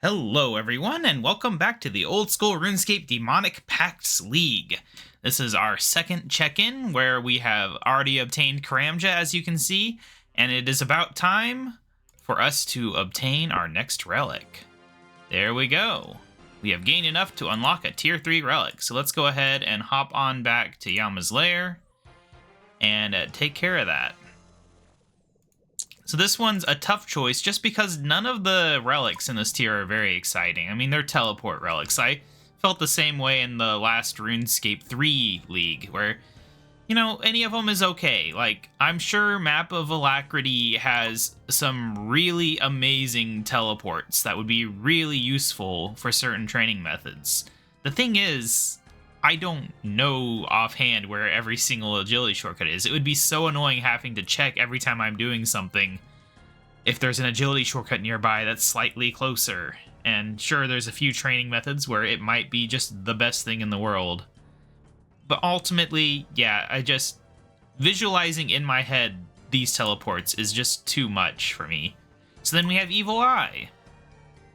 Hello everyone, and welcome back to the Old School RuneScape Demonic Pacts League. This is our second check-in, where we have already obtained Karamja, as you can see, and it is about time for us to obtain our next relic. There we go. We have gained enough to unlock a Tier 3 relic, so let's go ahead and hop on back to Yama's lair and take care of that. So this one's a tough choice just because none of the relics in this tier are very exciting. I mean, they're teleport relics. I felt the same way in the last RuneScape 3 league, where, you know, any of them is okay. Like, I'm sure Map of Alacrity has some really amazing teleports that would be really useful for certain training methods. The thing is, I don't know offhand where every single agility shortcut is. It would be so annoying having to check every time I'm doing something if there's an agility shortcut nearby that's slightly closer. And sure, there's a few training methods where it might be just the best thing in the world. But ultimately, yeah, visualizing in my head these teleports is just too much for me. So then we have Evil Eye.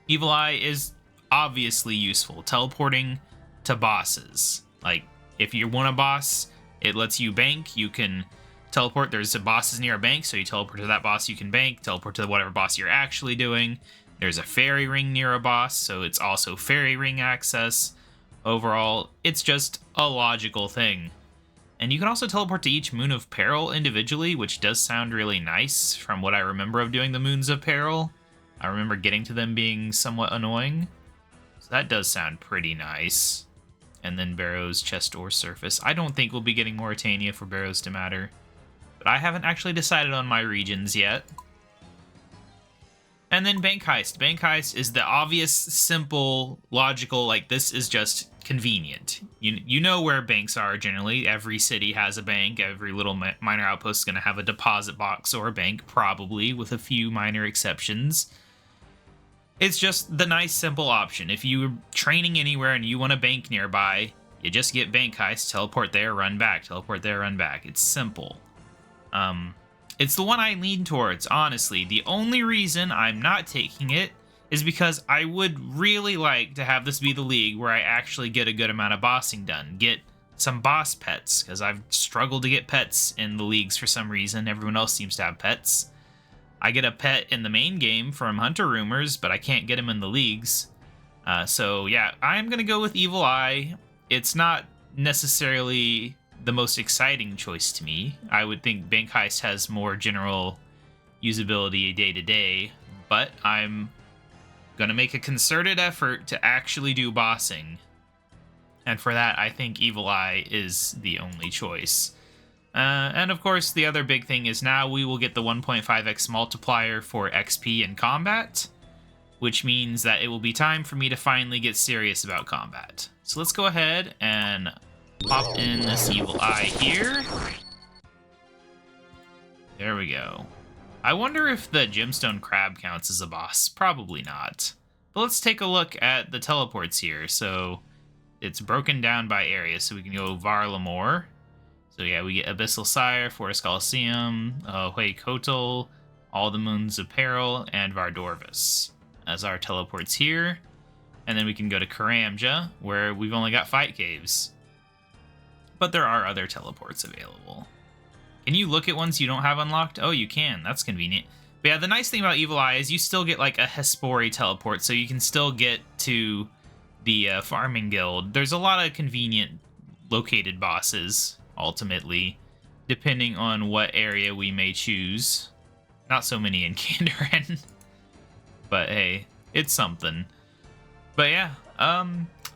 Evil Eye is obviously useful, teleporting to bosses. Like, if you want a boss, it lets you bank. You can teleport. There's bosses near a bank, so you teleport to that boss, you can bank. Teleport to whatever boss you're actually doing. There's a fairy ring near a boss, so it's also fairy ring access. Overall, it's just a logical thing. And you can also teleport to each Moon of Peril individually, which does sound really nice from what I remember of doing the Moons of Peril. I remember getting to them being somewhat annoying. So that does sound pretty nice. And then Barrow's chest or surface. I don't think we'll be getting Mauritania for Barrows to matter. But I haven't actually decided on my regions yet. And then Bank Heist. Bank Heist is the obvious, simple, logical, like, this is just convenient. You know where banks are generally. Every city has a bank. Every little minor outpost is going to have a deposit box or a bank, probably, with a few minor exceptions. It's just the nice, simple option. If you're training anywhere and you want a bank nearby, you just get Bank Heist, teleport there, run back, teleport there, run back. It's simple. It's the one I lean towards, honestly. The only reason I'm not taking it is because I would really like to have this be the league where I actually get a good amount of bossing done. Get some boss pets, because I've struggled to get pets in the leagues for some reason. Everyone else seems to have pets. I get a pet in the main game from Hunter Rumors, but I can't get him in the leagues. So yeah, I'm going to go with Evil Eye. It's not necessarily the most exciting choice to me. I would think Bank Heist has more general usability day to day, but I'm going to make a concerted effort to actually do bossing. And for that, I think Evil Eye is the only choice. And of course, the other big thing is now we will get the 1.5x multiplier for XP in combat, which means that it will be time for me to finally get serious about combat. So let's go ahead and pop in this Evil Eye here. There we go. I wonder if the Gemstone Crab counts as a boss. Probably not. But let's take a look at the teleports here. So it's broken down by area, so we can go Varlamore. So yeah, we get Abyssal Sire, Forest Coliseum, Hui Kotal, All the Moons of Peril, and Vardorvis as our teleports here. And then we can go to Karamja, where we've only got Fight Caves. But there are other teleports available. Can you look at ones you don't have unlocked? Oh, you can. That's convenient. But yeah, the nice thing about Evil Eye is you still get like a Hespori teleport, so you can still get to the Farming Guild. There's a lot of convenient located bosses, ultimately, depending on what area we may choose. Not so many in Kandarin. But hey, it's something. But yeah,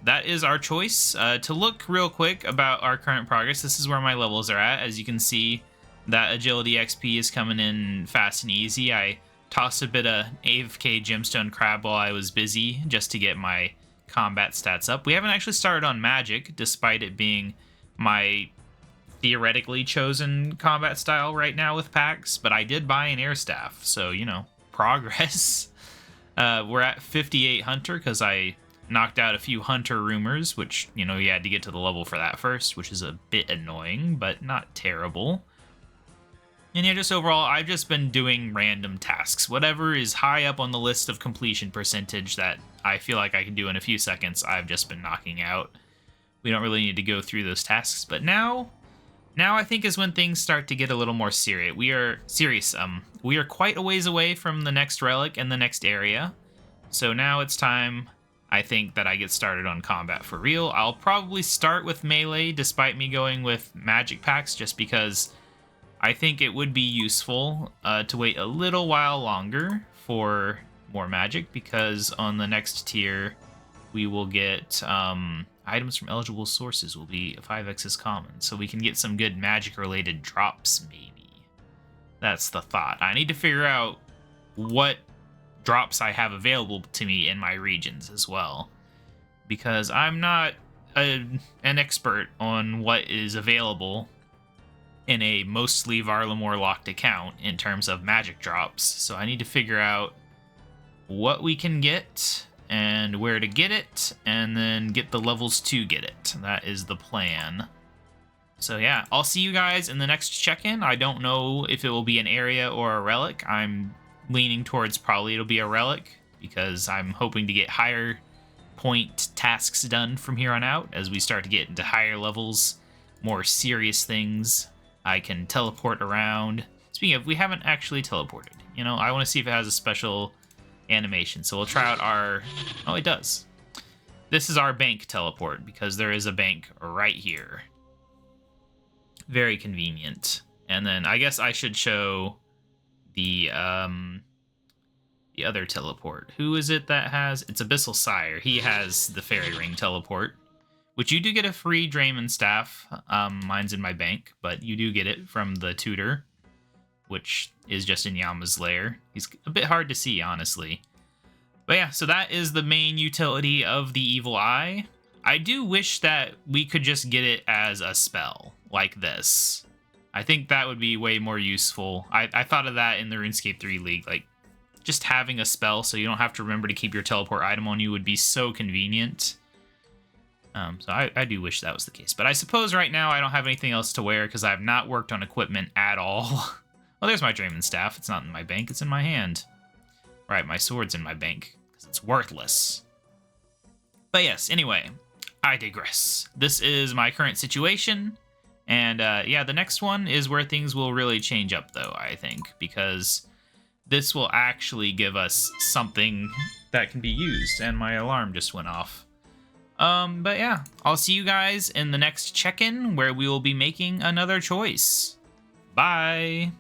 that is our choice. To look real quick about our current progress, this is where my levels are at. As you can see, that agility XP is coming in fast and easy. I tossed a bit of AFK Gemstone Crab while I was busy just to get my combat stats up. We haven't actually started on Magic, despite it being my theoretically chosen combat style right now with Pacts, but I did buy an Air Staff, so, you know, progress. We're at 58 Hunter because I knocked out a few Hunter Rumors, which, you know, you had to get to the level for that first, which is a bit annoying, but not terrible. And yeah, just overall, I've just been doing random tasks. Whatever is high up on the list of completion percentage that I feel like I can do in a few seconds, I've just been knocking out. We don't really need to go through those tasks, but now I think is when things start to get a little more serious. We are quite a ways away from the next relic and the next area. So now it's time, I think, that I get started on combat for real. I'll probably start with melee, despite me going with magic packs, just because I think it would be useful to wait a little while longer for more magic, because on the next tier, we will get items from eligible sources will be 5x as common, so we can get some good magic-related drops, maybe. That's the thought. I need to figure out what drops I have available to me in my regions as well, because I'm not an expert on what is available in a mostly Varlamore locked account in terms of magic drops, so I need to figure out what we can get and where to get it, and then get the levels to get it. That is the plan. So yeah, I'll see you guys in the next check-in. I don't know if it will be an area or a relic. I'm leaning towards probably it'll be a relic, because I'm hoping to get higher point tasks done from here on out as we start to get into higher levels, more serious things. I can teleport around. Speaking of, we haven't actually teleported. You know, I want to see if it has a special animation. So we'll try out our... Oh, it does. This is our bank teleport, because there is a bank right here. Very convenient. And then I guess I should show the other teleport. Who is it that has... It's Abyssal Sire. He has the Fairy Ring teleport, which you do get a free Draymond staff. Mine's in my bank, but you do get it from the tutor, which is just in Yama's lair. He's a bit hard to see, honestly. But yeah, so that is the main utility of the Evil Eye. I do wish that we could just get it as a spell, like this. I think that would be way more useful. I thought of that in the RuneScape 3 League. Like, just having a spell so you don't have to remember to keep your teleport item on you would be so convenient. So I do wish that was the case. But I suppose right now I don't have anything else to wear because I have not worked on equipment at all. Well, there's my Draymond staff. It's not in my bank. It's in my hand. Right, my sword's in my bank because it's worthless. But yes, anyway, I digress. This is my current situation. And yeah, the next one is where things will really change up, though, I think, because this will actually give us something that can be used. And my alarm just went off. But yeah, I'll see you guys in the next check-in where we will be making another choice. Bye!